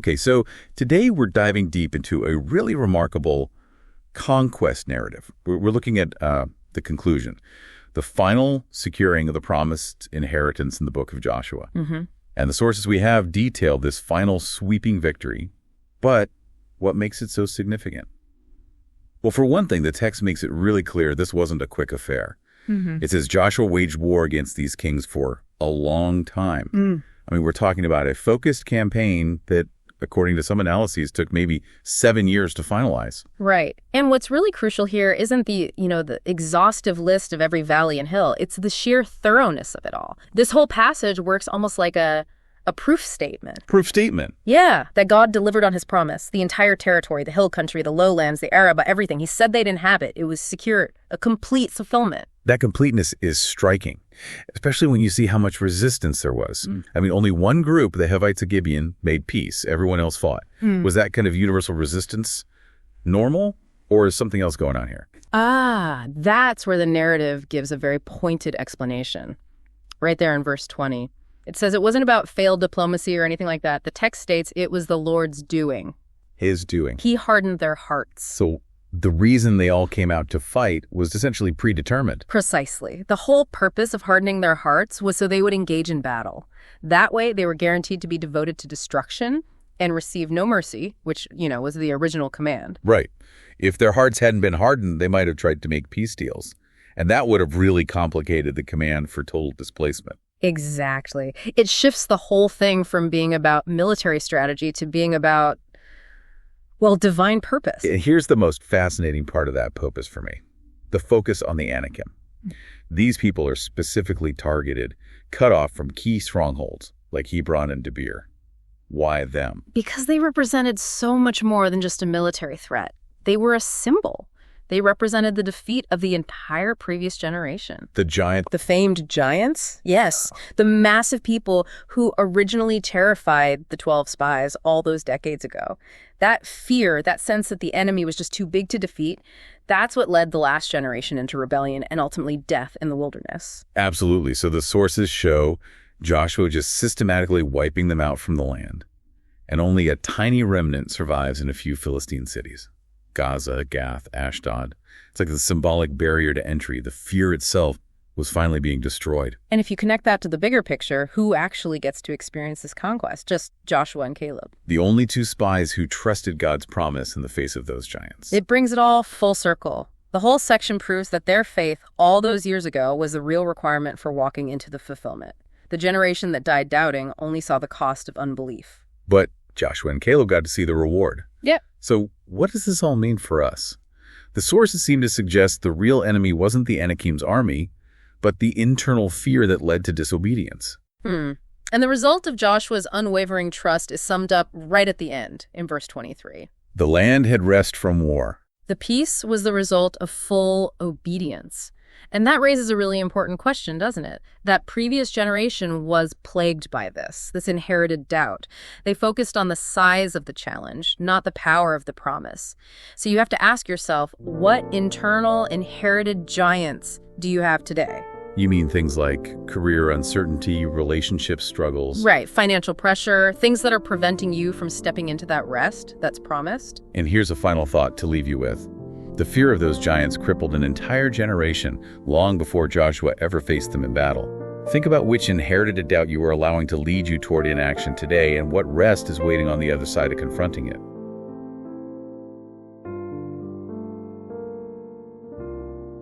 Okay, so today we're diving deep into a really remarkable conquest narrative. We're looking at the conclusion, the final securing of the promised inheritance in the book of Joshua. And the sources we have detail this final sweeping victory. But what makes it so significant? Well, for one thing, the text makes it really clear this wasn't a quick affair. It says Joshua waged war against these kings for a long time. I mean, we're talking about a focused campaign that, according to some analyses, took maybe 7 years to finalize. Right. And what's really crucial here isn't the exhaustive list of every valley and hill. It's the sheer thoroughness of it all. This whole passage works almost like a proof statement. Proof statement? Yeah, that God delivered on his promise. The entire territory, the hill country, the lowlands, the Araba, everything. He said they'd inhabit. It was secure, a complete fulfillment. That completeness is striking, especially when you see how much resistance there was. I mean, only one group, the Hivites of Gibeon, made peace. Everyone else fought. Was that kind of universal resistance normal, or is something else going on here? That's where the narrative gives a very pointed explanation. Right there in verse 20. It says it wasn't about failed diplomacy or anything like that. The text states it was the Lord's doing. His doing. He hardened their hearts. So the reason they all came out to fight was essentially predetermined. Precisely. The whole purpose of hardening their hearts was so they would engage in battle. That way, they were guaranteed to be devoted to destruction and receive no mercy, which, was the original command. Right. If their hearts hadn't been hardened, they might have tried to make peace deals. And that would have really complicated the command for total displacement. Exactly. It shifts the whole thing from being about military strategy to being about, divine purpose. Here's the most fascinating part of that purpose for me. The focus on the Anakim. These people are specifically targeted, cut off from key strongholds like Hebron and Debir. Why them? Because they represented so much more than just a military threat. They were a symbol. They represented the defeat of the entire previous generation. The giant? The famed giants? Yes. The massive people who originally terrified the 12 spies all those decades ago. That fear, that sense that the enemy was just too big to defeat, that's what led the last generation into rebellion and ultimately death in the wilderness. Absolutely. So the sources show Joshua just systematically wiping them out from the land. And only a tiny remnant survives in a few Philistine cities. Gaza, Gath, Ashdod. It's like the symbolic barrier to entry. The fear itself was finally being destroyed. And if you connect that to the bigger picture, who actually gets to experience this conquest? Just Joshua and Caleb. The only two spies who trusted God's promise in the face of those giants. It brings it all full circle. The whole section proves that their faith all those years ago was the real requirement for walking into the fulfillment. The generation that died doubting only saw the cost of unbelief. But Joshua and Caleb got to see the reward. Yep. So what does this all mean for us? The sources seem to suggest the real enemy wasn't the Anakim's army, but the internal fear that led to disobedience. And the result of Joshua's unwavering trust is summed up right at the end in verse 23. The land had rest from war. The peace was the result of full obedience. And that raises a really important question, doesn't it? That previous generation was plagued by this inherited doubt. They focused on the size of the challenge, not the power of the promise. So you have to ask yourself, what internal inherited giants do you have today? You mean things like career uncertainty, relationship struggles? Right, financial pressure, things that are preventing you from stepping into that rest that's promised. And here's a final thought to leave you with. The fear of those giants crippled an entire generation long before Joshua ever faced them in battle. Think about which inherited doubt you are allowing to lead you toward inaction today and what rest is waiting on the other side of confronting it.